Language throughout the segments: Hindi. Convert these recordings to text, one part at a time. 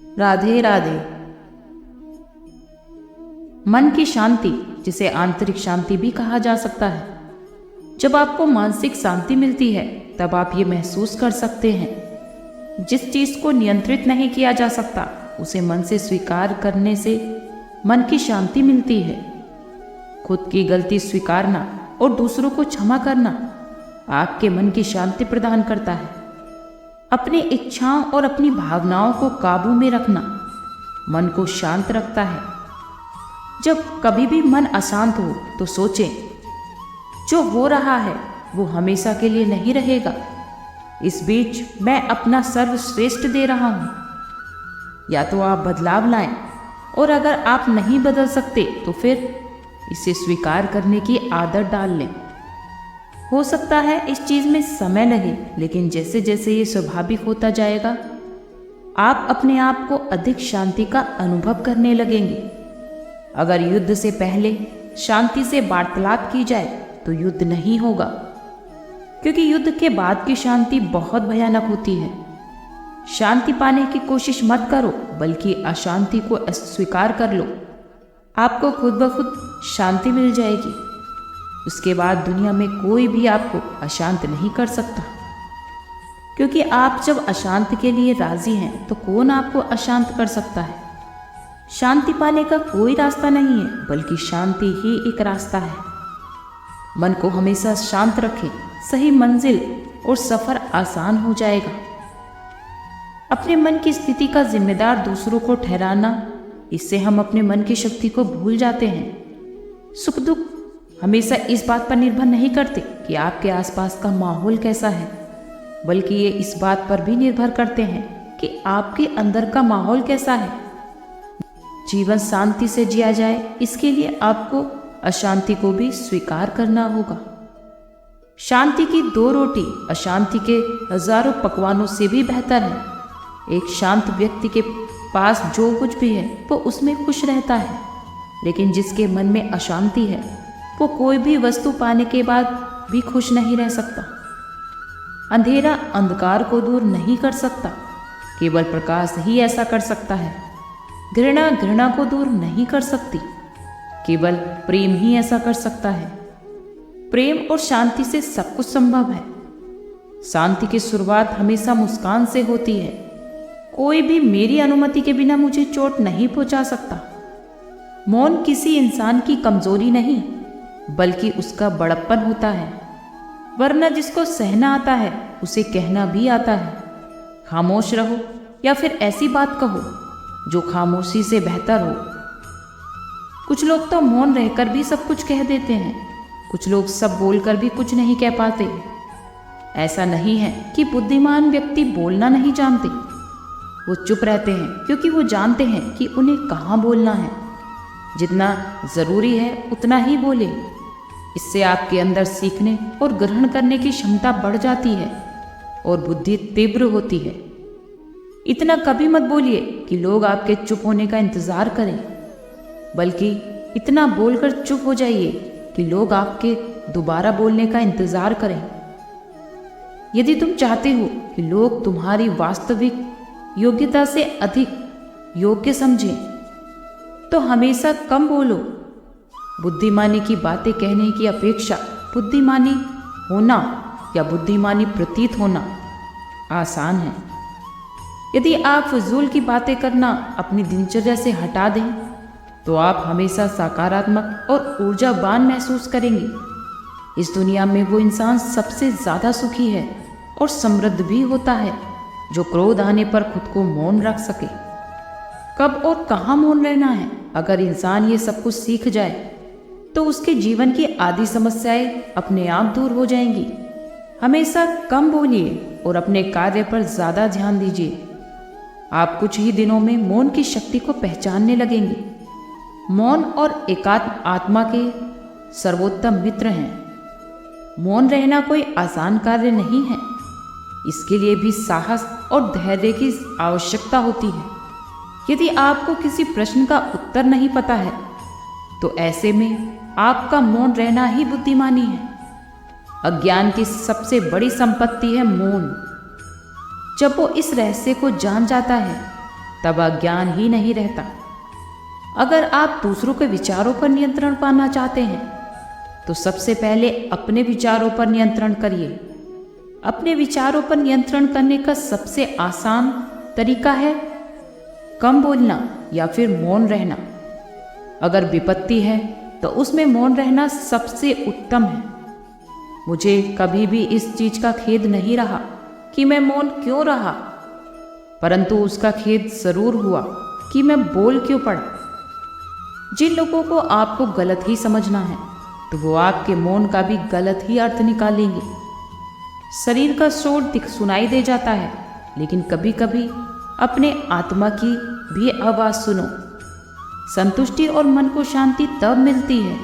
राधे राधे। मन की शांति, जिसे आंतरिक शांति भी कहा जा सकता है, जब आपको मानसिक शांति मिलती है तब आप ये महसूस कर सकते हैं जिस चीज को नियंत्रित नहीं किया जा सकता उसे मन से स्वीकार करने से मन की शांति मिलती है। खुद की गलती स्वीकारना और दूसरों को क्षमा करना आपके मन की शांति प्रदान करता है। अपनी इच्छाओं और अपनी भावनाओं को काबू में रखना मन को शांत रखता है। जब कभी भी मन अशांत हो तो सोचें, जो हो रहा है वो हमेशा के लिए नहीं रहेगा। इस बीच मैं अपना सर्वश्रेष्ठ दे रहा हूँ। या तो आप बदलाव लाएं, और अगर आप नहीं बदल सकते तो फिर इसे स्वीकार करने की आदत डाल लें। हो सकता है इस चीज़ में समय लगे, लेकिन जैसे जैसे ये स्वाभाविक होता जाएगा आप अपने आप को अधिक शांति का अनुभव करने लगेंगे। अगर युद्ध से पहले शांति से वार्तालाप की जाए तो युद्ध नहीं होगा, क्योंकि युद्ध के बाद की शांति बहुत भयानक होती है। शांति पाने की कोशिश मत करो, बल्कि अशांति को अस्वीकार कर लो। आपको खुद ब खुद शांति मिल जाएगी। उसके बाद दुनिया में कोई भी आपको अशांत नहीं कर सकता, क्योंकि आप जब अशांत के लिए राजी हैं तो कौन आपको अशांत कर सकता है। शांति पाने का कोई रास्ता नहीं है, बल्कि शांति ही एक रास्ता है। मन को हमेशा शांत रखें, सही मंजिल और सफर आसान हो जाएगा। अपने मन की स्थिति का जिम्मेदार दूसरों को ठहराना, इससे हम अपने मन की शक्ति को भूल जाते हैं। सुख दुख हमेशा इस बात पर निर्भर नहीं करते कि आपके आसपास का माहौल कैसा है, बल्कि ये इस बात पर भी निर्भर करते हैं कि आपके अंदर का माहौल कैसा है। जीवन शांति से जिया जाए, इसके लिए आपको अशांति को भी स्वीकार करना होगा। शांति की 2 रोटी अशांति के हजारों पकवानों से भी बेहतर है। एक शांत व्यक्ति के पास जो कुछ भी है वो उसमें खुश रहता है, लेकिन जिसके मन में अशांति है वो कोई भी वस्तु पाने के बाद भी खुश नहीं रह सकता। अंधेरा अंधकार को दूर नहीं कर सकता, केवल प्रकाश ही ऐसा कर सकता है। घृणा घृणा को दूर नहीं कर सकती, केवल प्रेम ही ऐसा कर सकता है। प्रेम और शांति से सब कुछ संभव है। शांति की शुरुआत हमेशा मुस्कान से होती है। कोई भी मेरी अनुमति के बिना मुझे चोट नहीं पहुंचा सकता। मौन किसी इंसान की कमजोरी नहीं, बल्कि उसका बड़प्पन होता है। वरना जिसको सहना आता है उसे कहना भी आता है। खामोश रहो या फिर ऐसी बात कहो जो खामोशी से बेहतर हो। कुछ लोग तो मौन रहकर भी सब कुछ कह देते हैं, कुछ लोग सब बोलकर भी कुछ नहीं कह पाते। ऐसा नहीं है कि बुद्धिमान व्यक्ति बोलना नहीं जानते, वो चुप रहते हैं क्योंकि वो जानते हैं कि उन्हें कहाँ बोलना है। जितना जरूरी है उतना ही बोले। इससे आपके अंदर सीखने और ग्रहण करने की क्षमता बढ़ जाती है और बुद्धि तीव्र होती है। इतना कभी मत बोलिए कि लोग आपके चुप होने का इंतजार करें, बल्कि इतना बोलकर चुप हो जाइए कि लोग आपके दोबारा बोलने का इंतजार करें। यदि तुम चाहते हो कि लोग तुम्हारी वास्तविक योग्यता से अधिक योग्य समझें, तो हमेशा कम बोलो। बुद्धिमानी की बातें कहने की अपेक्षा बुद्धिमानी होना या बुद्धिमानी प्रतीत होना आसान है। यदि आप फजूल की बातें करना अपनी दिनचर्या से हटा दें, तो आप हमेशा सकारात्मक और ऊर्जावान महसूस करेंगे। इस दुनिया में वो इंसान सबसे ज़्यादा सुखी है और समृद्ध भी होता है जो क्रोध आने पर खुद को मौन रख सके। कब और कहाँ मौन रहना है, अगर इंसान ये सब कुछ सीख जाए तो उसके जीवन की आधी समस्याएं अपने आप दूर हो जाएंगी। हमेशा कम बोलिए और अपने कार्य पर ज़्यादा ध्यान दीजिए। आप कुछ ही दिनों में मौन की शक्ति को पहचानने लगेंगे। मौन और एकात्म आत्मा के सर्वोत्तम मित्र हैं। मौन रहना कोई आसान कार्य नहीं है। इसके लिए भी साहस और धैर्य की आवश्यकता होती है। यदि आपको किसी प्रश्न का उत्तर नहीं पता है, तो ऐसे में आपका मौन रहना ही बुद्धिमानी है। अज्ञान की सबसे बड़ी संपत्ति है मौन। जब वो इस रहस्य को जान जाता है तब अज्ञान ही नहीं रहता। अगर आप दूसरों के विचारों पर नियंत्रण पाना चाहते हैं तो सबसे पहले अपने विचारों पर नियंत्रण करिए। अपने विचारों पर नियंत्रण करने का सबसे आसान तरीका है कम बोलना या फिर मौन रहना। अगर विपत्ति है तो उसमें मौन रहना सबसे उत्तम है। मुझे कभी भी इस चीज का खेद नहीं रहा कि मैं मौन क्यों रहा, परंतु उसका खेद जरूर हुआ कि मैं बोल क्यों पड़ा। जिन लोगों को आपको गलत ही समझना है तो वो आपके मौन का भी गलत ही अर्थ निकालेंगे। शरीर का शोर सुनाई दे जाता है, लेकिन कभी कभी अपने आत्मा की भी आवाज सुनो। संतुष्टि और मन को शांति तब मिलती है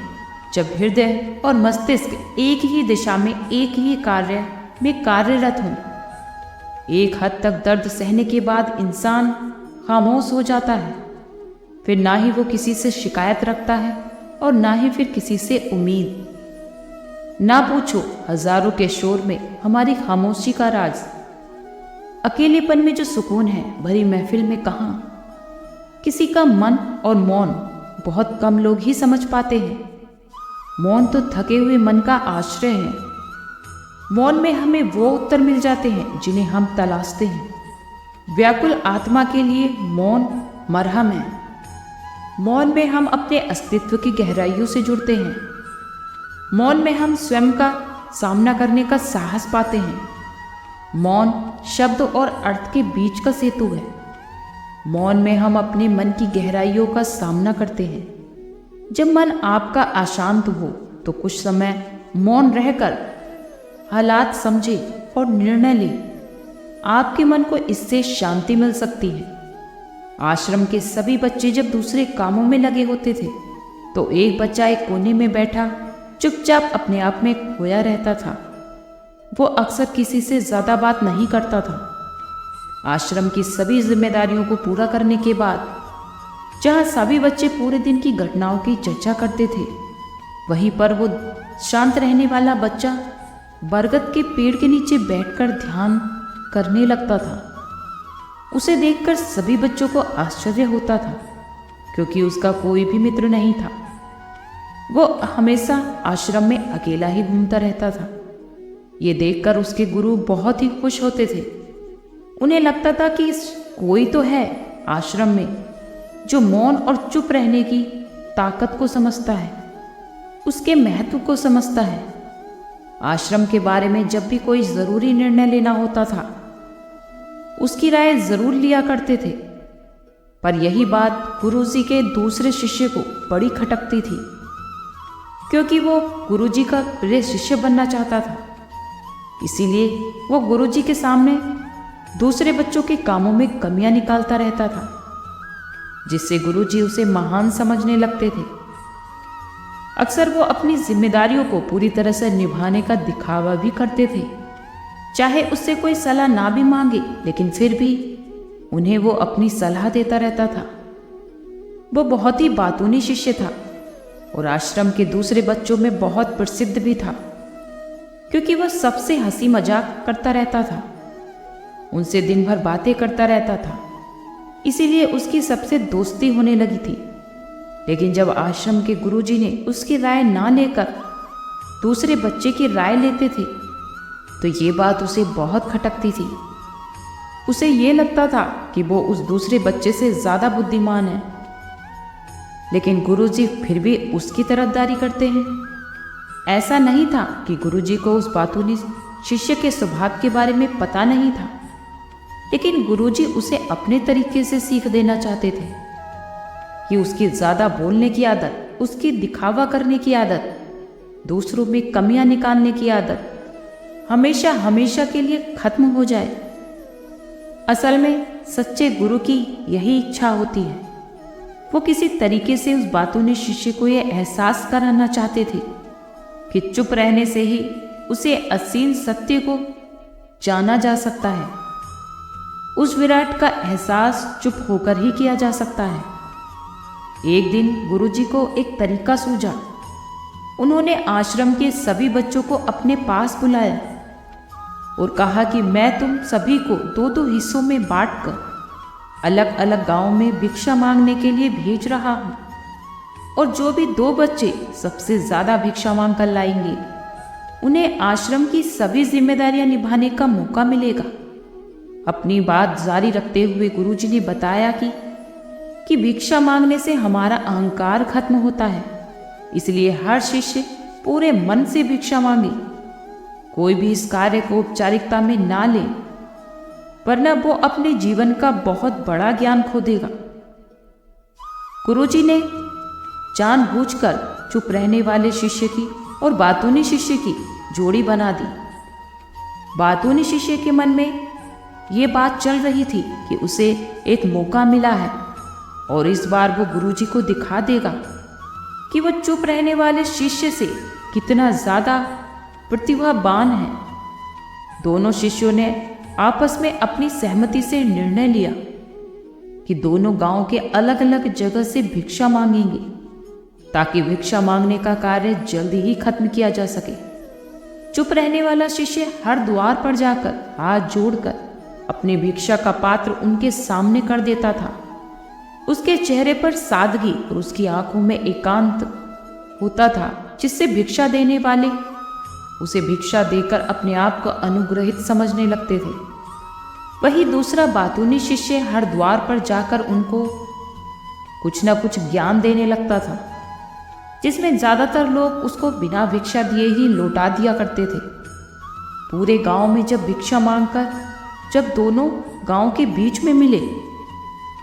जब हृदय और मस्तिष्क एक ही दिशा में एक ही कार्य में कार्यरत हों। एक हद तक दर्द सहने के बाद इंसान खामोश हो जाता है। फिर ना ही वो किसी से शिकायत रखता है और ना ही फिर किसी से उम्मीद। ना पूछो हजारों के शोर में हमारी खामोशी का राज। अकेलेपन में जो सुकून है भरी महफिल में कहाँ। किसी का मन और मौन बहुत कम लोग ही समझ पाते हैं। मौन तो थके हुए मन का आश्रय है। मौन में हमें वो उत्तर मिल जाते हैं जिन्हें हम तलाशते हैं। व्याकुल आत्मा के लिए मौन मरहम है। मौन में हम अपने अस्तित्व की गहराइयों से जुड़ते हैं। मौन में हम स्वयं का सामना करने का साहस पाते हैं। मौन शब्द और अर्थ के बीच का सेतु है। मौन में हम अपने मन की गहराइयों का सामना करते हैं। जब मन आपका अशांत हो तो कुछ समय मौन रहकर हालात समझे और निर्णय ले। आपके मन को इससे शांति मिल सकती है। आश्रम के सभी बच्चे जब दूसरे कामों में लगे होते थे तो एक बच्चा एक कोने में बैठा चुपचाप अपने आप में खोया रहता था। वो अक्सर किसी से ज्यादा बात नहीं करता था। आश्रम की सभी जिम्मेदारियों को पूरा करने के बाद जहाँ सभी बच्चे पूरे दिन की घटनाओं की चर्चा करते थे, वहीं पर वो शांत रहने वाला बच्चा बरगद के पेड़ के नीचे बैठकर ध्यान करने लगता था। उसे देखकर सभी बच्चों को आश्चर्य होता था, क्योंकि उसका कोई भी मित्र नहीं था। वो हमेशा आश्रम में अकेला ही घूमता रहता था। ये देखकर उसके गुरु बहुत ही खुश होते थे। उन्हें लगता था कि कोई तो है आश्रम में जो मौन और चुप रहने की ताकत को समझता है, उसके महत्व को समझता है। आश्रम के बारे में जब भी कोई जरूरी निर्णय लेना होता था, उसकी राय जरूर लिया करते थे। पर यही बात गुरुजी के दूसरे शिष्य को बड़ी खटकती थी, क्योंकि वो गुरुजी का प्रिय शिष्य बनना चाहता था। इसीलिए वो गुरुजी के सामने दूसरे बच्चों के कामों में कमियां निकालता रहता था, जिससे गुरुजी उसे महान समझने लगते थे। अक्सर वो अपनी जिम्मेदारियों को पूरी तरह से निभाने का दिखावा भी करते थे, चाहे उससे कोई सलाह ना भी मांगे, लेकिन फिर भी उन्हें वो अपनी सलाह देता रहता था। वो बहुत ही बातूनी शिष्य था और आश्रम के दूसरे बच्चों में बहुत प्रसिद्ध भी था, क्योंकि वह सबसे हंसी मजाक करता रहता था, उनसे दिन भर बातें करता रहता था। इसीलिए उसकी सबसे दोस्ती होने लगी थी। लेकिन जब आश्रम के गुरुजी ने उसकी राय ना लेकर दूसरे बच्चे की राय लेते थे तो ये बात उसे बहुत खटकती थी। उसे ये लगता था कि वो उस दूसरे बच्चे से ज्यादा बुद्धिमान है, लेकिन गुरुजी फिर भी उसकी तरफदारी करते हैं। ऐसा नहीं था कि गुरुजी को उस बातूनी शिष्य के स्वभाव के बारे में पता नहीं था, लेकिन गुरुजी उसे अपने तरीके से सीख देना चाहते थे कि उसकी ज्यादा बोलने की आदत, उसकी दिखावा करने की आदत, दूसरों में कमियां निकालने की आदत हमेशा हमेशा के लिए खत्म हो जाए। असल में सच्चे गुरु की यही इच्छा होती है। वो किसी तरीके से उस बातूनी शिष्य को यह एहसास कराना चाहते थे कि चुप रहने से ही उसे असीम सत्य को जाना जा सकता है। उस विराट का एहसास चुप होकर ही किया जा सकता है। एक दिन गुरुजी को एक तरीका सूझा। उन्होंने आश्रम के सभी बच्चों को अपने पास बुलाया और कहा कि मैं तुम सभी को दो दो हिस्सों में बांटकर अलग अलग गांव में भिक्षा मांगने के लिए भेज रहा हूँ, और जो भी 2 बच्चे सबसे ज्यादा भिक्षा मांग कर लाएंगे उन्हें आश्रम की सभी जिम्मेदारियां निभाने का मौका मिलेगा। अपनी बात जारी रखते हुए गुरुजी ने बताया कि भिक्षा मांगने से हमारा अहंकार खत्म होता है, इसलिए हर शिष्य पूरे मन से भिक्षा मांगे। कोई भी इस कार्य को औपचारिकता में ना ले, वरना वो अपने जीवन का बहुत बड़ा ज्ञान खो देगा। गुरुजी ने जानबूझकर चुप रहने वाले शिष्य की और बातूनी शिष्य की जोड़ी बना दी। बातूनी शिष्य के मन में ये बात चल रही थी कि उसे एक मौका मिला है और इस बार वो गुरुजी को दिखा देगा कि वो चुप रहने वाले शिष्य से कितना ज्यादा प्रतिभावान है। दोनों शिष्यों ने आपस में अपनी सहमति से निर्णय लिया कि दोनों गांव के अलग अलग जगह से भिक्षा मांगेंगे, ताकि भिक्षा मांगने का कार्य जल्दी ही खत्म किया जा सके। चुप रहने वाला शिष्य हर द्वार पर जाकर हाथ जोड़कर अपनी भिक्षा का पात्र उनके सामने कर देता था। उसके चेहरे पर सादगी और उसकी आंखों में एकांत होता था, जिससे भिक्षा देने वाले उसे भिक्षा देकर अपने आप को अनुग्रहित समझने लगते थे। वही दूसरा बातूनी शिष्य हर द्वार पर जाकर उनको कुछ न कुछ ज्ञान देने लगता था, जिसमें ज्यादातर लोग उसको बिना भिक्षा दिए ही लौटा दिया करते थे। पूरे गांव में जब भिक्षा मांगकर जब दोनों गांव के बीच में मिले,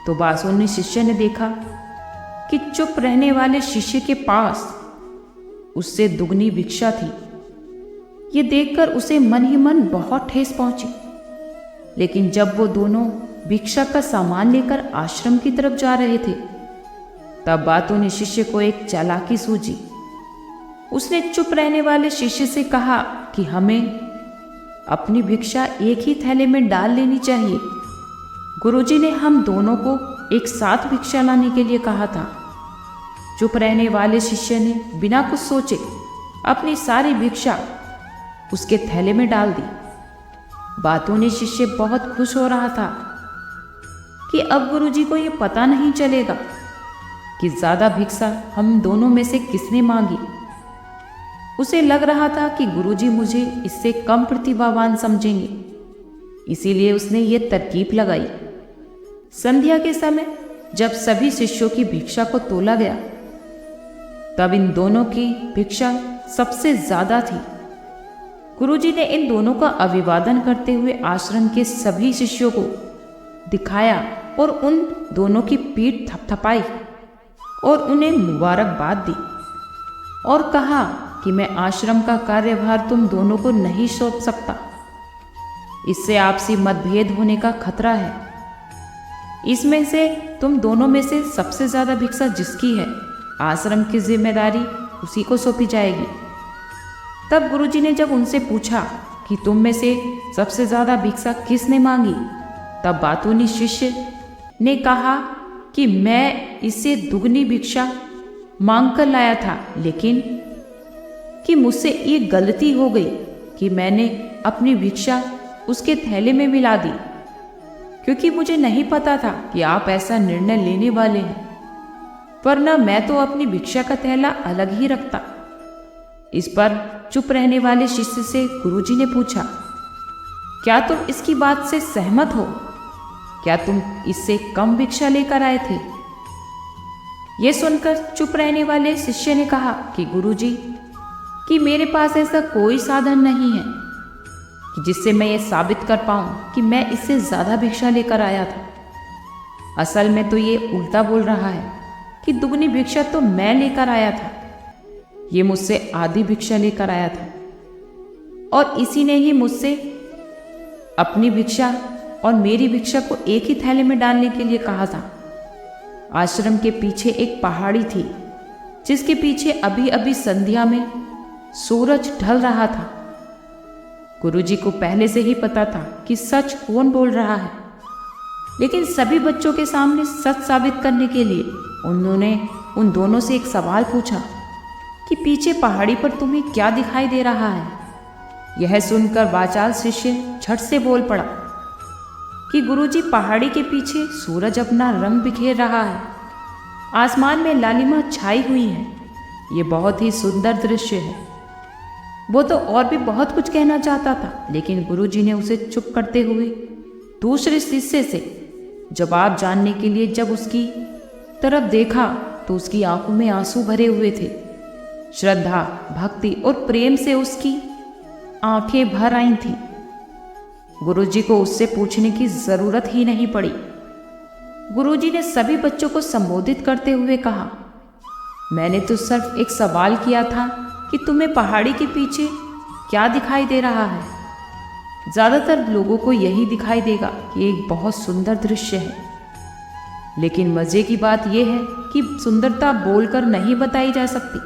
तो बातूनी शिष्य ने देखा कि चुप रहने वाले शिष्य के पास उससे दुगनी भिक्षा थी। ये देखकर उसे मन ही मन बहुत ठेस पहुंची। लेकिन जब वो दोनों भिक्षा का सामान लेकर आश्रम की तरफ जा रहे थे, तब बातूनी शिष्य को एक चालाकी सूझी। उसने चुप रहने वाले शिष्य से कहा कि हमें अपनी भिक्षा एक ही थैले में डाल लेनी चाहिए। गुरुजी ने हम दोनों को एक साथ भिक्षा लाने के लिए कहा था। चुप रहने वाले शिष्य ने बिना कुछ सोचे अपनी सारी भिक्षा उसके थैले में डाल दी। बातूनी शिष्य बहुत खुश हो रहा था कि अब गुरुजी को यह पता नहीं चलेगा कि ज्यादा भिक्षा हम दोनों में से किसने मांगी। उसे लग रहा था कि गुरुजी मुझे इससे कम प्रतिभावान समझेंगे, इसीलिए उसने ये तरकीब लगाई। संध्या के समय जब सभी शिष्यों की भिक्षा को तोला गया, तब इन दोनों की भिक्षा सबसे ज्यादा थी। गुरुजी ने इन दोनों का अभिवादन करते हुए आश्रम के सभी शिष्यों को दिखाया और उन दोनों की पीठ थपथपाई और उन्हें मुबारकबाद दी और कहा कि मैं आश्रम का कार्यभार तुम दोनों को नहीं सौंप सकता। इससे आपसी मतभेद होने का खतरा है। इसमें से तुम दोनों में से सबसे ज्यादा भिक्षा जिसकी है, आश्रम की जिम्मेदारी उसी को सौंपी जाएगी। तब गुरुजी ने जब उनसे पूछा कि तुम में से सबसे ज्यादा भिक्षा किसने मांगी, तब बातूनी शिष्य ने कहा कि मैं इससे दुगनी भिक्षा मांग कर लाया था, लेकिन कि मुझसे ये गलती हो गई कि मैंने अपनी भिक्षा उसके थैले में मिला दी, क्योंकि मुझे नहीं पता था कि आप ऐसा निर्णय लेने वाले हैं, वरना मैं तो अपनी भिक्षा का थैला अलग ही रखता। इस पर चुप रहने वाले शिष्य से गुरुजी ने पूछा, क्या तुम इसकी बात से सहमत हो? क्या तुम इससे कम भिक्षा लेकर आए थे? यह सुनकर चुप रहने वाले शिष्य ने कहा कि गुरुजी, कि मेरे पास ऐसा कोई साधन नहीं है कि जिससे मैं ये साबित कर पाऊं कि मैं इससे ज्यादा भिक्षा लेकर आया था। असल में तो ये उल्टा बोल रहा है कि दुगनी भिक्षा तो मैं लेकर आया था, ये मुझसे आधी भिक्षा लेकर आया था और इसी ने ही मुझसे अपनी भिक्षा और मेरी भिक्षा को एक ही थैले में डालने के लिए कहा था। आश्रम के पीछे एक पहाड़ी थी, जिसके पीछे अभी अभी संध्या में सूरज ढल रहा था। गुरुजी को पहले से ही पता था कि सच कौन बोल रहा है, लेकिन सभी बच्चों के सामने सच साबित करने के लिए उन्होंने उन दोनों से एक सवाल पूछा कि पीछे पहाड़ी पर तुम्हें क्या दिखाई दे रहा है? यह सुनकर वाचाल शिष्य झट से बोल पड़ा कि गुरुजी पहाड़ी के पीछे सूरज अपना रंग बिखेर रहा है। आसमान में लालिमा छाई हुई है। ये बहुत ही सुंदर दृश्य है। वो तो और भी बहुत कुछ कहना चाहता था, लेकिन गुरुजी ने उसे चुप करते हुए दूसरे हिस्से से जवाब जानने के लिए जब उसकी तरफ देखा तो उसकी आंखों में आंसू भरे हुए थे। श्रद्धा, भक्ति और प्रेम से उसकी आंखें भर आई थीं। गुरुजी को उससे पूछने की जरूरत ही नहीं पड़ी। गुरुजी ने सभी बच्चों को संबोधित करते हुए कहा, मैंने तो सिर्फ एक सवाल किया था कि तुम्हें पहाड़ी के पीछे क्या दिखाई दे रहा है। ज़्यादातर लोगों को यही दिखाई देगा कि एक बहुत सुंदर दृश्य है, लेकिन मज़े की बात यह है कि सुंदरता बोलकर नहीं बताई जा सकती,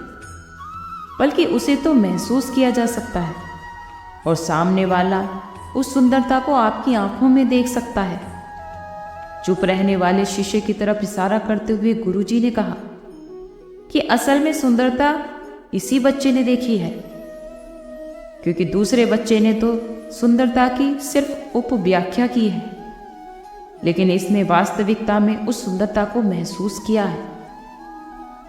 बल्कि उसे तो महसूस किया जा सकता है और सामने वाला उस सुंदरता को आपकी आंखों में देख सकता है। चुप रहने वाले शिष्य की तरफ इशारा करते हुए गुरुजी ने कहा कि असल में सुंदरता इसी बच्चे ने देखी है, क्योंकि दूसरे बच्चे ने तो सुंदरता की सिर्फ उपव्याख्या की है, लेकिन इसने वास्तविकता में उस सुंदरता को महसूस किया है।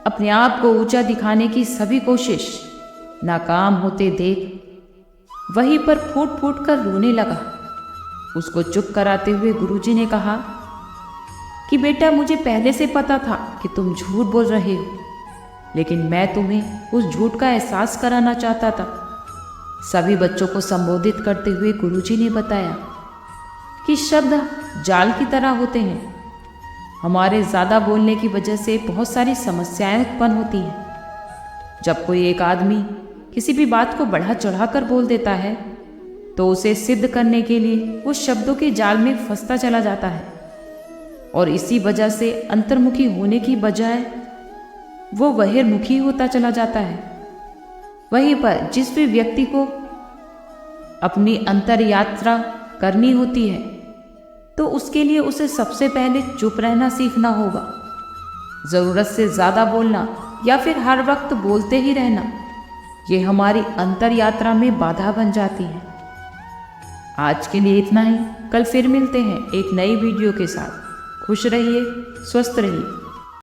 अपने आप को ऊंचा दिखाने की सभी कोशिश नाकाम होते देख वहीं पर फूट फूट कर रोने लगा। उसको चुप कराते हुए गुरुजी ने कहा कि बेटा, मुझे पहले से पता था कि तुम झूठ बोल रहे हो, लेकिन मैं तुम्हें उस झूठ का एहसास कराना चाहता था। सभी बच्चों को संबोधित करते हुए गुरुजी ने बताया कि शब्द जाल की तरह होते हैं। हमारे ज़्यादा बोलने की वजह से बहुत सारी समस्याएं उत्पन्न होती हैं। जब कोई एक आदमी किसी भी बात को बढ़ा चढ़ाकर बोल देता है तो उसे सिद्ध करने के लिए उस शब्दों के जाल में फंसता चला जाता है, और इसी वजह से अंतर्मुखी होने की बजाय वो बहिर्मुखी होता चला जाता है। वहीं पर जिस भी व्यक्ति को अपनी अंतर यात्रा करनी होती है तो उसके लिए उसे सबसे पहले चुप रहना सीखना होगा। ज़रूरत से ज़्यादा बोलना या फिर हर वक्त बोलते ही रहना, ये हमारी अंतर यात्रा में बाधा बन जाती है। आज के लिए इतना ही। कल फिर मिलते हैं एक नई वीडियो के साथ। खुश रहिए, स्वस्थ रहिए।